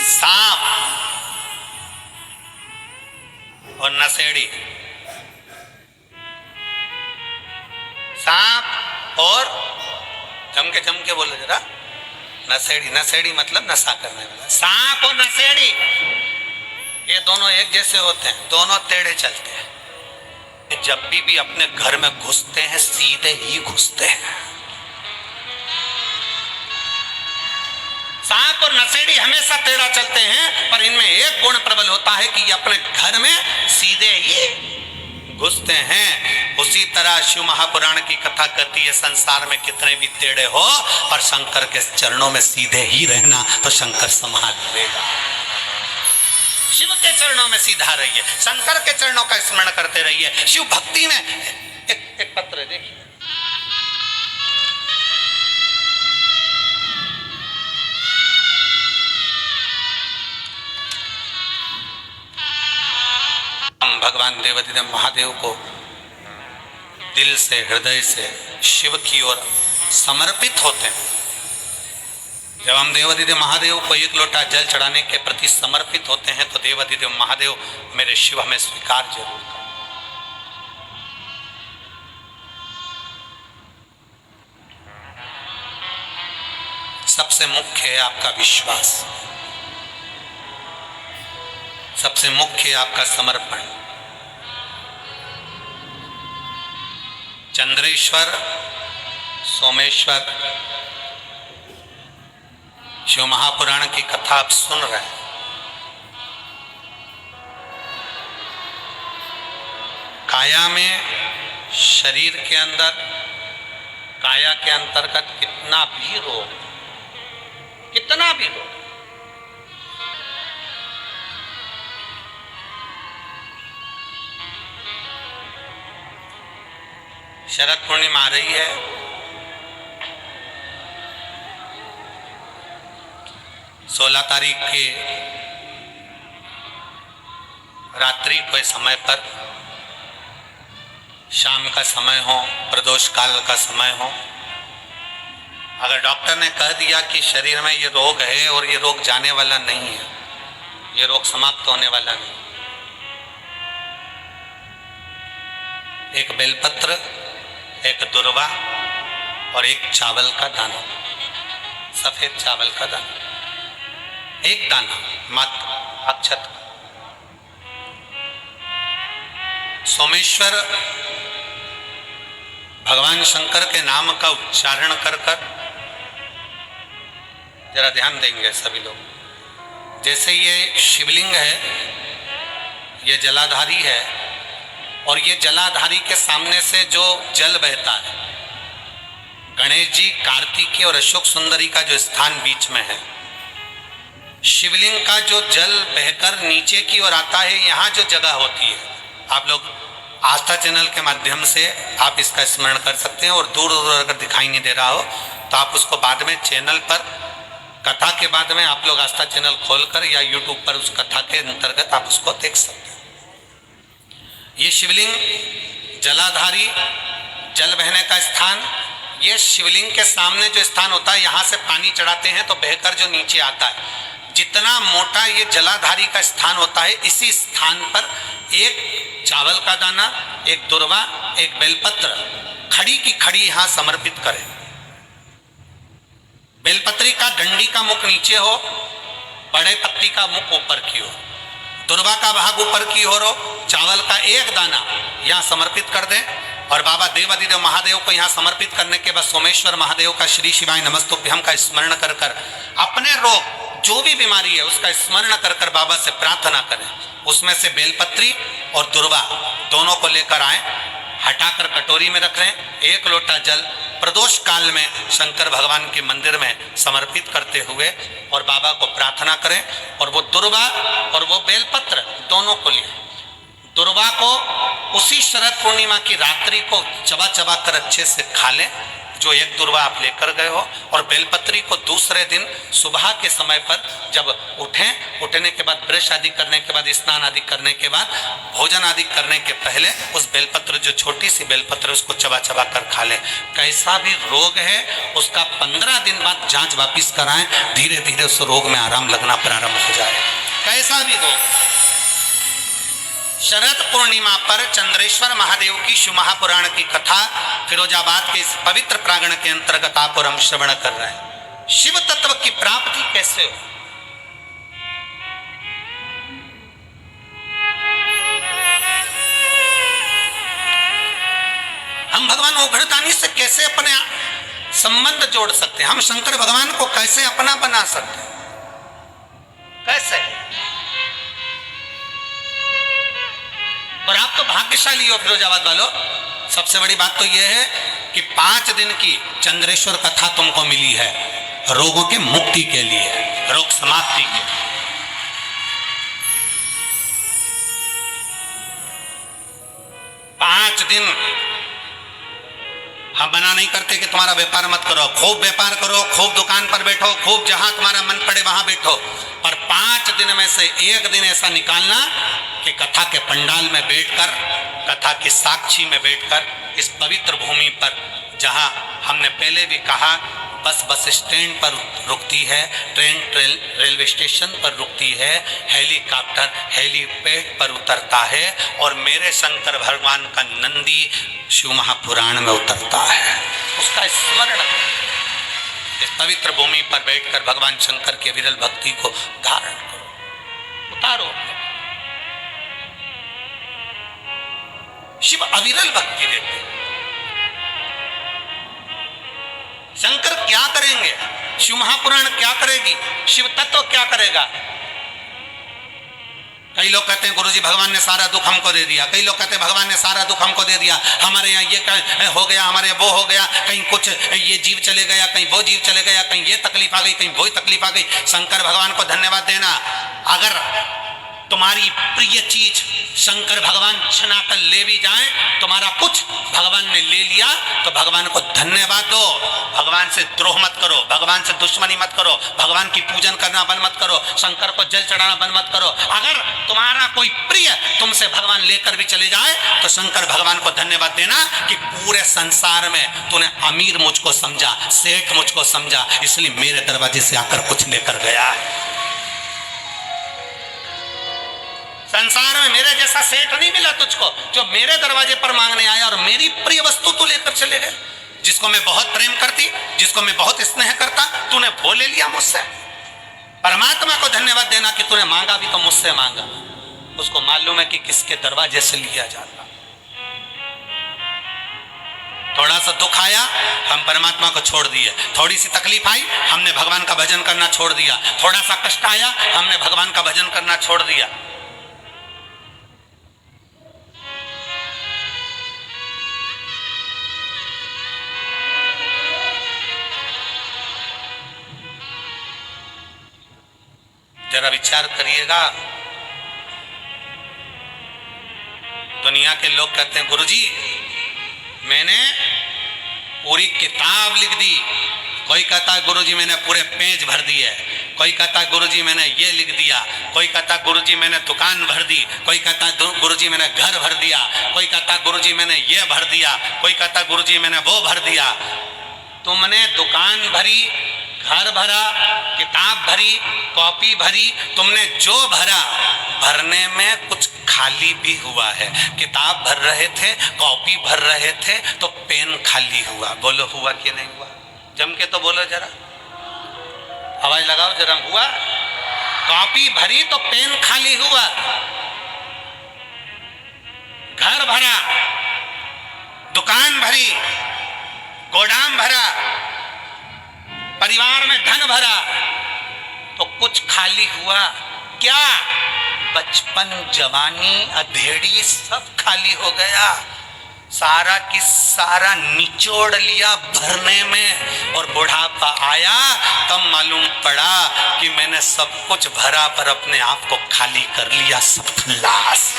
सांप और नशेड़ी, सांप और जम के बोलो जरा, नशेड़ी। नशेड़ी मतलब नशा करने वाला। सांप और नशेड़ी ये दोनों एक जैसे होते हैं, दोनों टेढ़े चलते हैं। जब भी अपने घर में घुसते हैं सीधे ही घुसते हैं। सांप और नशेड़ी हमेशा टेढ़ा चलते हैं, पर इनमें एक गुण प्रबल होता है कि ये अपने घर में सीधे ही घुसते हैं। उसी तरह शिव महापुराण की कथा कहती है संसार में कितने भी टेढ़े हो, पर शंकर के चरणों में सीधे ही रहना, तो शंकर संभाल लेगा। शिव के चरणों में सीधा रहिए, शंकर के चरणों का स्मरण करते रहिए। शिव भक्ति में एक पत्र देखिए, हम भगवान देवाधिदेव महादेव को दिल से, हृदय से शिव की ओर समर्पित होते हैं। जब हम देवाधिदेव महादेव को एक लोटा जल चढ़ाने के प्रति समर्पित होते हैं, तो देवाधिदेव महादेव मेरे शिव हमें स्वीकार जरूर करें। सबसे मुख्य है आपका विश्वास, सबसे मुख्य है आपका समर्पण। चंद्रेश्वर, सोमेश्वर, शिव महापुराण की कथा आप सुन रहे हैं। काया में, शरीर के अंदर, काया के अंतर्गत कितना भी रोग, कितना भी रोग, शरद पूर्णिमा आ रही है, सोलह तारीख के रात्रि के समय पर, शाम का समय हो, प्रदोष काल का समय हो, अगर डॉक्टर ने कह दिया कि शरीर में ये रोग है और ये रोग जाने वाला नहीं है, ये रोग समाप्त होने वाला नहीं, एक बेलपत्र, एक दुर्वा और एक चावल का दाना, सफेद चावल का दाना, एक दाना मात्र अक्षत। सोमेश्वर भगवान शंकर के नाम का उच्चारण कर कर, जरा ध्यान देंगे सभी लोग। जैसे ये शिवलिंग है, ये जलाधारी है, और ये जलाधारी के सामने से जो जल बहता है, गणेश जी, कार्तिकी और अशोक सुंदरी का जो स्थान बीच में है, शिवलिंग का जो जल बहकर नीचे की ओर आता है, यहाँ जो जगह होती है, आप लोग आस्था चैनल के माध्यम से आप इसका स्मरण कर सकते हैं। और दूर दूर अगर दिखाई नहीं दे रहा हो तो आप उसको बाद में चैनल पर, कथा के बाद में आप लोग आस्था चैनल खोलकर या यूट्यूब पर उस कथा के अंतर्गत आप उसको देख सकते हैं। ये शिवलिंग जलाधारी, जल बहने का स्थान, ये शिवलिंग के सामने जो स्थान होता है, यहाँ से पानी चढ़ाते हैं तो बहकर जो नीचे आता है, जितना मोटा ये जलाधारी का स्थान होता है, इसी स्थान पर एक चावल का दाना, एक दुर्वा, एक बेलपत्र खड़ी की खड़ी यहाँ समर्पित करें। बेलपत्री का डंडी का मुख नीचे हो, बड़े पत्ती का मुख ऊपर की हो, दुर्वा का भाग ऊपर की ओर हो, चावल का एक दाना यहाँ समर्पित कर दें। और बाबा देवादिदेव महादेव को यहाँ समर्पित करने के बाद सोमेश्वर महादेव का श्री शिवाय नमस्तुभ्यम का स्मरण कर कर अपने रोग, जो भी बीमारी है उसका स्मरण कर कर बाबा से प्रार्थना करें। उसमें से बेलपत्री और दुर्वा दोनों को लेकर आए, हटाकर कटोरी में रख लें। एक लोटा जल प्रदोष काल में शंकर भगवान के मंदिर में समर्पित करते हुए और बाबा को प्रार्थना करें। और वो दुर्वा और वो बेलपत्र दोनों को लिए, दुर्वा को उसी शरद पूर्णिमा की रात्रि को चबा चबा कर अच्छे से खा लें, जो एक दुर्वा आप लेकर गए हो। और बेलपत्री को दूसरे दिन सुबह के समय पर जब उठें, उठने के बाद ब्रश आदि करने के बाद, स्नान आदि करने के बाद, भोजन आदि करने के पहले उस बेलपत्र, जो छोटी सी बेलपत्र, उसको चबा चबा कर खा लें। कैसा भी रोग है उसका 15 दिन बाद जांच वापिस कराएं, धीरे धीरे उस रोग में आराम लगना प्रारंभ हो जाए। कैसा भी रोग। शरद पूर्णिमा पर चंद्रेश्वर महादेव की शिव महापुराण की कथा फिरोजाबाद के इस पवित्र प्रांगण के अंतर्गत आप और हम श्रवण कर रहे हैं। शिव तत्व की प्राप्ति कैसे हो? हम भगवान ओघड़दानी से कैसे अपने संबंध जोड़ सकते हैं? हम शंकर भगवान को कैसे अपना बना सकते हैं? कैसे? और आप तो भाग्यशाली हो फिरोजाबाद वालों। सबसे बड़ी बात तो यह है कि 5 दिन की चंद्रेश्वर कथा तुमको मिली है रोगों के मुक्ति के लिए, रोग समाप्ति के। 5 दिन हम मना नहीं करते कि तुम्हारा व्यापार मत करो, खूब व्यापार करो, खूब दुकान पर बैठो, खूब जहां तुम्हारा मन पड़े वहां बैठो, पर 5 दिन में से एक दिन ऐसा निकालना कि कथा के पंडाल में बैठकर, कथा की साक्षी में बैठकर, इस पवित्र भूमि पर जहां हमने पहले भी कहा बस स्टैंड पर रुकती है, ट्रेन रेलवे स्टेशन पर रुकती है, हेलीकॉप्टर हेलीपैड पर उतरता है, और मेरे शंकर भगवान का नंदी शिव महापुराण में उतरता है। उसका स्मरण इस पवित्र भूमि पर बैठकर भगवान शंकर के विरल भक्ति को धारण करो, उतारो। शिव अविरल भक्ति देते। शंकर क्या करेंगे? शिव महापुराण क्या करेगी? शिव तत्व क्या करेगा? कई लोग कहते हैं गुरुजी भगवान ने सारा दुख हमको दे दिया, कई लोग कहते हैं भगवान ने सारा दुख हमको दे दिया, हमारे यहाँ ये हो गया, हमारे वो हो गया, कहीं कुछ ये जीव चले गया, कहीं वो जीव चले गया, कहीं ये तकलीफ आ गई, कहीं वो तकलीफ आ गई। शंकर भगवान को धन्यवाद देना। अगर तुम्हारी प्रिय चीज शंकर भगवान छीना कर ले भी जाए, तुम्हारा कुछ भगवान ने ले लिया, तो भगवान को धन्यवाद दो। भगवान से द्रोह मत करो, भगवान से दुश्मनी मत करो, भगवान की पूजन करना बंद मत करो, शंकर को जल चढ़ाना बंद मत करो। अगर तुम्हारा कोई प्रिय तुमसे भगवान लेकर भी चले जाए तो शंकर भगवान को धन्यवाद देना कि पूरे संसार में तूने अमीर मुझको समझा, सेठ मुझको समझा, इसलिए मेरे दरवाजे से आकर कुछ लेकर गया। संसार में मेरे जैसा सेठ नहीं मिला तुझको जो मेरे दरवाजे पर मांगने आया और मेरी प्रिय वस्तु तू लेकर चले गए। जिसको मैं बहुत प्रेम करती, जिसको मैं बहुत स्नेह करता, तूने वो ले लिया मुझसे। परमात्मा को धन्यवाद देना कि तूने मांगा भी तो मुझसे मांगा। उसको मालूम है कि किसके दरवाजे से लिया जाता। थोड़ा सा दुख आया, हम परमात्मा को छोड़ दिए। थोड़ी सी तकलीफ आई, हमने भगवान का भजन करना छोड़ दिया। थोड़ा सा कष्ट आया, हमने भगवान का भजन करना छोड़ दिया। जरा विचार करिएगा, दुनिया के लोग कहते हैं गुरुजी मैंने पूरी किताब लिख दी। कोई कहता है गुरुजी मैंने पूरे पेज भर दिए। कोई कहता है गुरुजी मैंने ये लिख दिया। कोई कहता है गुरुजी मैंने दुकान भर दी। कोई कहता है गुरुजी मैंने घर भर दिया। कोई कहता है गुरुजी मैंने ये भर दिया। कोई कहता है गुरुजी मैंने वो भर दिया। तुमने दुकान भरी, घर भरा, किताब भरी, कॉपी भरी, तुमने जो भरा, भरने में कुछ खाली भी हुआ है। किताब भर रहे थे, कॉपी भर रहे थे, तो पेन खाली हुआ। बोलो हुआ कि नहीं हुआ? जम के तो बोलो जरा, आवाज लगाओ जरा। हुआ? कॉपी भरी तो पेन खाली हुआ। घर भरा, दुकान भरी, गोदाम भरा, परिवार में धन भरा, तो कुछ खाली हुआ क्या? बचपन, जवानी, अधेड़ी सब खाली हो गया। सारा की सारा निचोड़ लिया भरने में, और बुढ़ापा आया तब मालूम पड़ा कि मैंने सब कुछ भरा पर अपने आप को खाली कर लिया। सत्यानाश।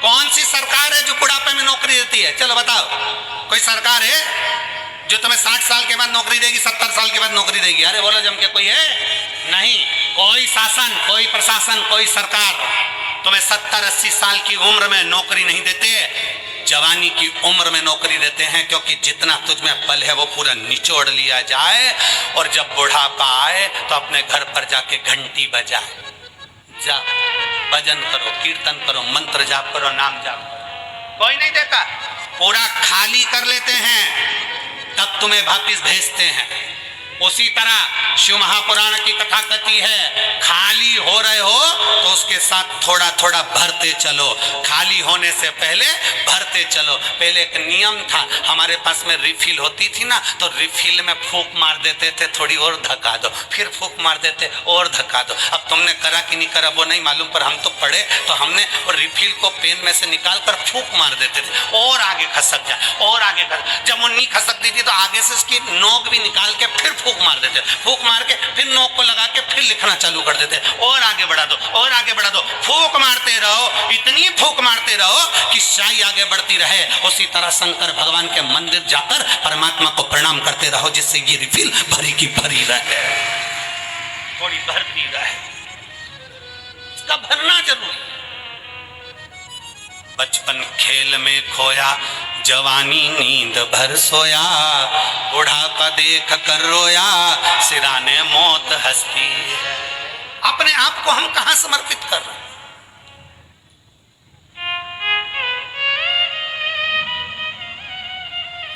कौन सी सरकार है जो बुढ़ापे में नौकरी देती है? चलो बताओ, कोई सरकार है जो तुम्हें 60 साल के बाद नौकरी देगी, 70 साल के बाद नौकरी देगी? अरे बोलो जम के, कोई है? नहीं। कोई शासन, कोई प्रशासन, कोई सरकार तुम्हें 70-80 साल की उम्र में नौकरी नहीं देते। जवानी की उम्र में नौकरी देते हैं, क्योंकि जितना तुझमें बल है वो पूरा निचोड़ लिया जाए, और जब बुढ़ापा आए तो अपने घर पर जाके घंटी बजाए। जा भजन करो, कीर्तन करो, मंत्र जाप करो, नाम जाप करो। कोई नहीं देता, पूरा खाली कर लेते हैं, तब तुम्हें वापिस भेजते हैं। उसी तरह शिव महापुराण की कथा कहती है, खाली हो रहे हो तो उसके साथ थोड़ा थोड़ा भरते चलो। खाली होने से पहले भरते चलो। पहले एक नियम था, हमारे पास में रिफिल होती थी ना, तो रिफिल में फूंक मार देते थे, थोड़ी और धक्का दो, फिर फूंक मार देते और धक्का दो। अब तुमने करा कि नहीं करा वो नहीं मालूम, पर हम तो पढ़े तो हमने और रिफिल को पेन में से निकाल कर फूंक मार देते थे, और आगे खसक जाए, और आगे खसक। जब वो नहीं खसकती थी तो आगे से उसकी नोक भी निकाल के फिर फूंक मार देते, फूंक मार के फिर नोक को लगा के फिर लिखना चालू कर देते, और आगे बढ़ा दो, और आगे बढ़ा दो। फूंक मारते रहो, इतनी फूंक मारते रहो कि स्याही आगे बढ़ती रहे। उसी तरह शंकर भगवान के मंदिर जाकर परमात्मा को प्रणाम करते रहो, जिससे ये रिफिल भरी की भरी रहे, थोड़ी भरती रहे। इसका भरना जरूरी। बचपन खेल में खोया, जवानी नींद भर सोया, बुढ़ापा देख कर रोया, सिराने मौत हंसती है। अपने आप को हम कहां समर्पित कर रहे हैं?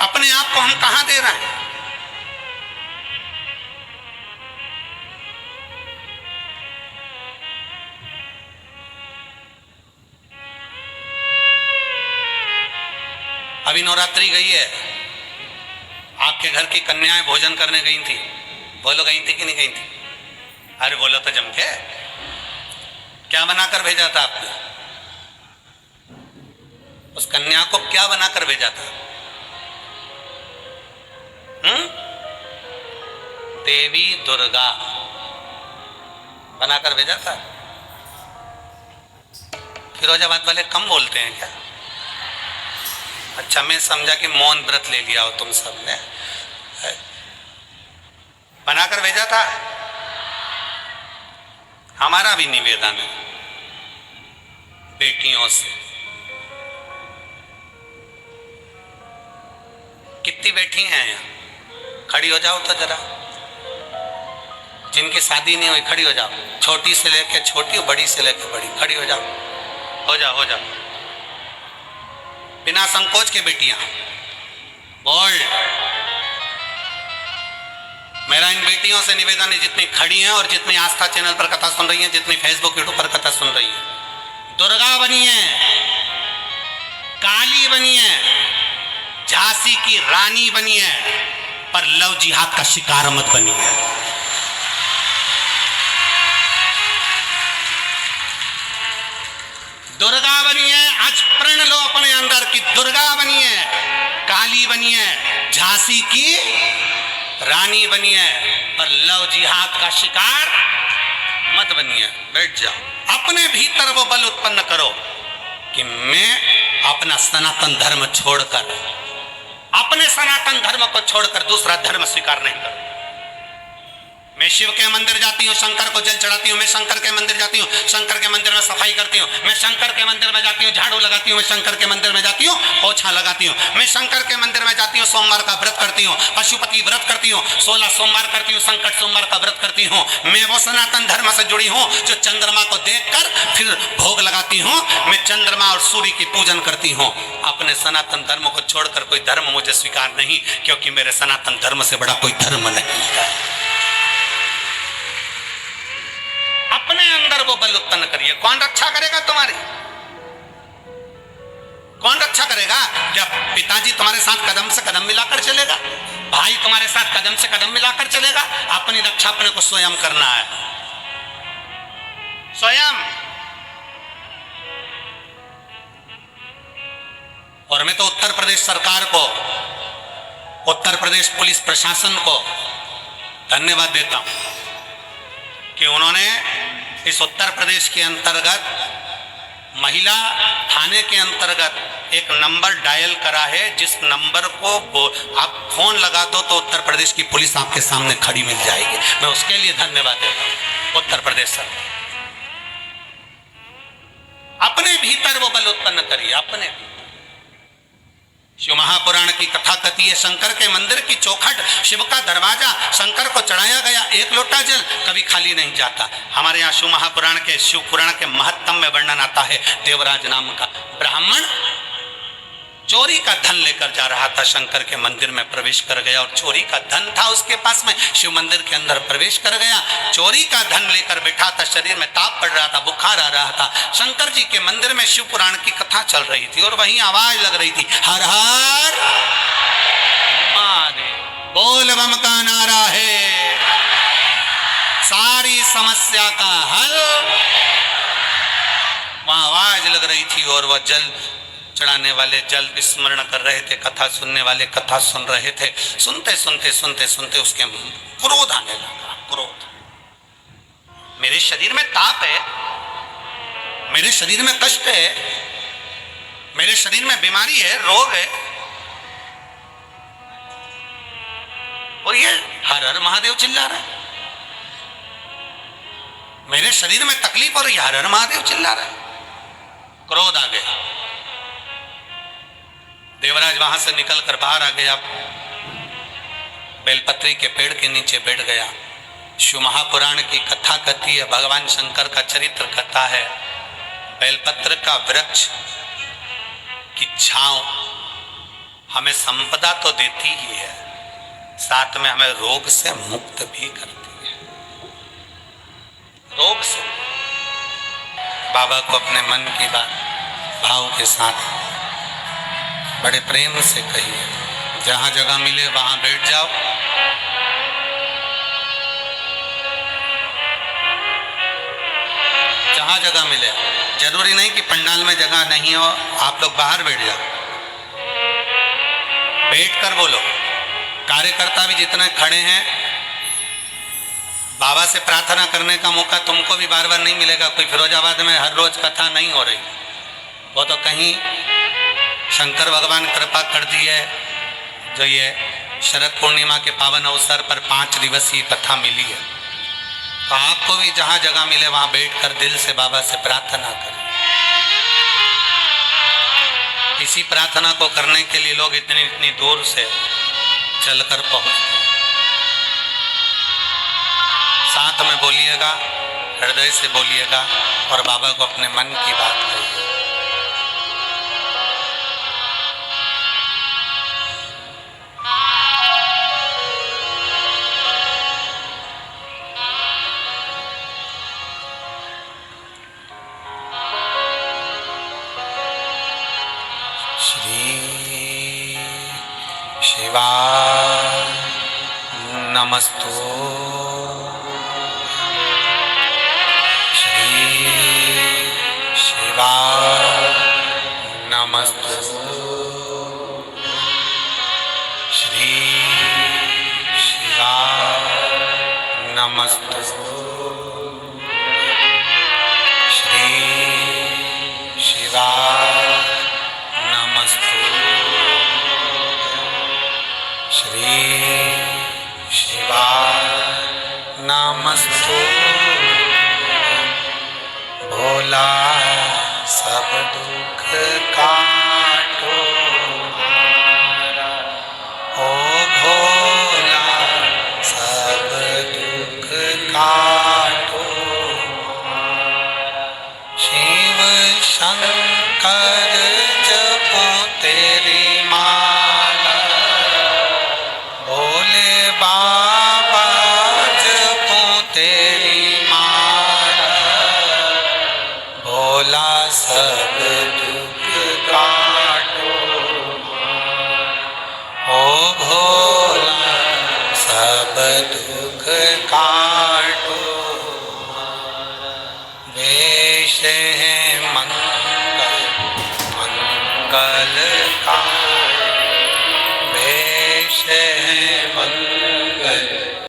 अपने आप को हम कहां दे रहे हैं? अभी नवरात्रि गई है, आपके घर की कन्याएं भोजन करने गई थी। बोलो गई थी कि नहीं गई थी? अरे बोलो तो जम के। क्या बनाकर भेजा था आपने? उस कन्या को क्या बनाकर भेजा था? देवी दुर्गा बनाकर भेजा था। फिरोजाबाद वाले कम बोलते हैं क्या? अच्छा, मैं समझा कि मौन व्रत ले लिया हो तुम सब ने। बनाकर भेजा था। हमारा भी निवेदन है बेटियों से। कितनी बेटी हैं यहाँ? खड़ी हो जाओ तो जरा। जिनकी शादी नहीं हुई खड़ी हो जाओ। छोटी से लेके छोटी, बड़ी से लेके बड़ी, खड़ी हो जाओ, हो जाओ, हो जाओ। बिना संकोच के बेटियां बोल्ड। मेरा इन बेटियों से निवेदन है, जितनी खड़ी हैं और जितनी आस्था चैनल पर कथा सुन रही हैं, जितनी फेसबुक यूट्यूब पर कथा सुन रही हैं, दुर्गा बनिए, काली बनिए, झांसी की रानी बनिए, पर लव जिहाद का शिकार मत बनिए। दुर्गा बनिए, आज प्रण लो अपने अंदर की दुर्गा बनिए, काली बनिए, झांसी की रानी बनिए, पर लव जिहाद का शिकार मत बनिए। बैठ जाओ, अपने भीतर वो बल उत्पन्न करो कि मैं अपना सनातन धर्म छोड़कर, अपने सनातन धर्म को छोड़कर दूसरा धर्म स्वीकार नहीं करूं। मैं शिव के मंदिर जाती हूँ, शंकर को जल चढ़ाती हूँ, मैं शंकर के मंदिर जाती हूँ, शंकर के मंदिर में सफाई करती हूँ, मैं शंकर के मंदिर में जाती हूँ, झाड़ू लगाती हूँ, मैं शंकर के मंदिर में जाती हूँ, पोछा लगाती हूँ, मैं शंकर के मंदिर में जाती हूँ, सोमवार का व्रत करती हूँ, पशुपति व्रत करती हूँ, 16 सोमवार करती हूँ, संकट सोमवार का व्रत करती हूँ। मैं वो सनातन धर्म से जुड़ी हूँ जो चंद्रमा को देखकर फिर भोग लगाती हूँ। मैं चंद्रमा और सूर्य की पूजन करती हूँ। अपने सनातन धर्म को छोड़कर कोई धर्म मुझे स्वीकार नहीं, क्योंकि मेरे सनातन धर्म से बड़ा कोई धर्म नहीं है। अपने अंदर वो बल उत्पन्न करिए। कौन रक्षा करेगा तुम्हारी? कौन रक्षा करेगा? क्या पिताजी तुम्हारे साथ कदम से कदम मिलाकर चलेगा? भाई तुम्हारे साथ कदम से कदम मिलाकर चलेगा? अपनी रक्षा अपने को स्वयं करना है, स्वयं। और मैं तो उत्तर प्रदेश सरकार को, उत्तर प्रदेश पुलिस प्रशासन को धन्यवाद देता हूं कि उन्होंने इस उत्तर प्रदेश के अंतर्गत महिला थाने के अंतर्गत एक नंबर डायल करा है, जिस नंबर को आप फोन लगा दो तो उत्तर प्रदेश की पुलिस आपके सामने खड़ी मिल जाएगी। मैं उसके लिए धन्यवाद देता हूं उत्तर प्रदेश सरकार। अपने भीतर वो बल उत्पन्न करिए, अपने। शिव महापुराण की कथा कहती है, शंकर के मंदिर की चौखट, शिव का दरवाजा, शंकर को चढ़ाया गया एक लोटा जल कभी खाली नहीं जाता। हमारे यहाँ शिव महापुराण के, शिव पुराण के महत्तम में वर्णन आता है, देवराज नाम का ब्राह्मण चोरी का धन लेकर जा रहा था, शंकर के मंदिर में प्रवेश कर गया और चोरी का धन था उसके पास में, शिव मंदिर के अंदर प्रवेश कर गया, चोरी का धन लेकर बैठा था, शरीर में ताप पड़ रहा था, बुखार आ रहा था। शंकर जी के मंदिर में शिव पुराण की कथा चल रही थी और वहीं आवाज लग रही थी, हर हर महादेव, बोल बम का नारा है, सारी समस्या का हल। वहां आवाज लग रही थी और वह जल चढ़ाने वाले जल स्मरण कर रहे थे, कथा सुनने वाले कथा सुन रहे थे। सुनते सुनते सुनते सुनते उसके क्रोध आने लगा। क्रोध, मेरे शरीर में ताप है, मेरे शरीर में कष्ट है, मेरे शरीर में बीमारी है, रोग है, और ये हर हर महादेव चिल्ला रहा है। मेरे शरीर में तकलीफ और ये हर हर महादेव चिल्ला रहा है। क्रोध आ गया। देवराज वहां से निकलकर बाहर आ गया, बेलपत्री के पेड़ के नीचे बैठ गया। शिव महापुराण की कथा कहती है, भगवान शंकर का चरित्र कथा है। बेलपत्र का वृक्ष की छांव हमें संपदा तो देती ही है, साथ में हमें रोग से मुक्त भी करती है। रोग से बाबा को अपने मन की बात भाव के साथ बड़े प्रेम से कहिए। जहां जगह मिले वहां बैठ जाओ। जहां जगह मिले, जरूरी नहीं कि पंडाल में जगह नहीं हो, आप लोग बाहर बैठ जाओ, बैठकर बोलो। कार्यकर्ता भी जितने खड़े हैं, बाबा से प्रार्थना करने का मौका तुमको भी बार बार नहीं मिलेगा। कोई फिरोजाबाद में हर रोज कथा नहीं हो रही, वो तो कहीं शंकर भगवान कृपा कर दी है, जो ये शरद पूर्णिमा के पावन अवसर पर 5 दिवसीय कथा मिली है। तो आपको भी जहां जगह मिले वहां बैठकर दिल से बाबा से प्रार्थना करें। इसी प्रार्थना को करने के लिए लोग इतनी इतनी दूर से चलकर पहुंचते। साथ में बोलिएगा, हृदय से बोलिएगा और बाबा को अपने मन की बात कहिए। नमस्तु श्री शिवाय नमस्तु श्री शिवाय नमस्तु श्री शिवाय नमस्तु श्री शिवाय नमस्तु भोला सब दुख काटो ओ भोला सब दुख काटो शिव शंकर जपो तेरी माला भोले बाबा जपो तेरी माला भोला सब दुख काटो ओ भोला सब दुख काटो वेश है मंगल मंगल का वेश है मंगल